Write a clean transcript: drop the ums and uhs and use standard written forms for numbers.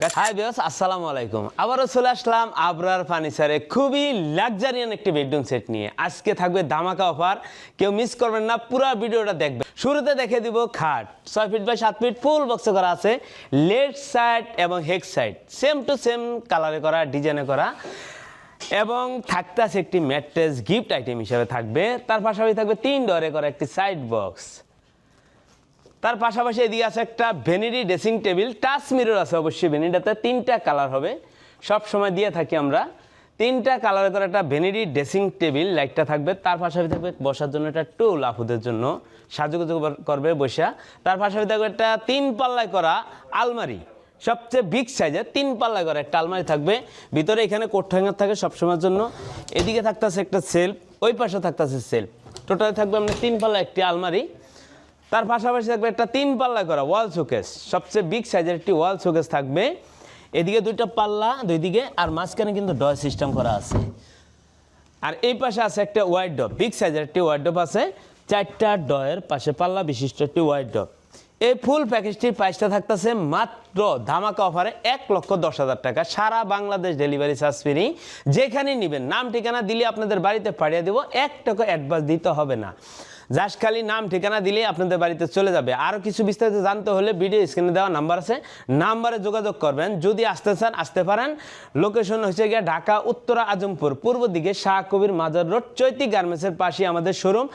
Hi viewers, আসসালামু আলাইকুম। আবারও চলে আসলাম আবরার ফার্নিচারে খুবই লাক্সারিয়ান একটি বেডরুম সেট নিয়ে। আজকে থাকবে ধামাকা অফার, কেউ মিস করবেন না, পুরো ভিডিওটা দেখবেন। শুরুতে দেখে দিব খাট 6 ফিট বাই 7 ফিট ফুল বক্সে করা আছে, লেফট সাইড এবং head side same to same কালারে করা, ডিজাইনে করা, এবং থাকতে আছে একটি ম্যাট্রেস গিফট আইটেম হিসেবে থাকবে। তার পাশাপাশি থাকবে 3 ডোরে করা একটি সাইড বক্স। তার পাশাপাশি এদিকে আছে একটা vanity dressing table, touch mirror আছে অবশ্যই। ভ্যানিটিতে 3টা কালার হবে, সব সময় দিয়ে থাকি আমরা। 3টা কালারের করে একটা ভ্যানিটি ড্রেসিং টেবিল, লাইটটা থাকবে। তার পাশাপাশি থাকবে বসার জন্য একটা টুল, আপুদের জন্য সাজুগুজু করবে বসা। তার পাশাপাশি থাকবে একটা 3 পাল্লায় করা আলমারি, সবচেয়ে বিগ সাইজের 3 পাল্লায় করা একটা আলমারি থাকবে। ভিতরে এখানে কোট হ্যাঙ্গার থাকে সবসময়ের জন্য। এদিকে থাকতেছে একটা সেলফ, ওই পাশে থাকতেছে সেলফ। টোটাল থাকবে আমরা 3 পাল্লা একটি আলমারি। তার পাশাপাশি থাকবে একটা 3 পাল্লা করা ওয়াল শোকেস, সবচেয়ে বিগ সাইজের একটি ওয়াল শোকেস থাকবে। এদিকে 2টা পাল্লা দুই দিকে, আর মাঝখানে কিন্তু ডয়ার সিস্টেম করা আছে। আর এই পাশে আছে একটা ওয়াইড্রপ, বিগ সাইজের একটি ওয়াইড্রপ আছে, 4টা ডয়ের পাশে পাল্লা বিশিষ্ট একটি ওয়াইড্রপ। এই ফুল প্যাকেজটির প্রাইসটা থাকতেছে মাত্র ধামাকা অফারে 1,10,000 টাকা। সারা বাংলাদেশ ডেলিভারি চার্জ ফ্রি। যেখানে নেবেন নাম ঠিকানা দিলে আপনাদের বাড়িতে পাঠিয়ে দেবো, 1 টাকা অ্যাডভান্স দিতে হবে না। জাস্ট খালি নাম ঠিকানা দিলেই আপনাদের বাড়িতে চলে যাবে। আরও কিছু বিস্তারিত জানতে হলে ভিডিও স্ক্রিনে দেওয়া নাম্বার আছে, নাম্বারে যোগাযোগ করবেন। যদি আসতে চান আসতে পারেন। লোকেশন হচ্ছে গিয়ে ঢাকা উত্তরা আজমপুর, পূর্ব দিকে শাহ কবির মাজার রোড, চৈতি গার্মেন্টসের পাশে আমাদের শোরুম।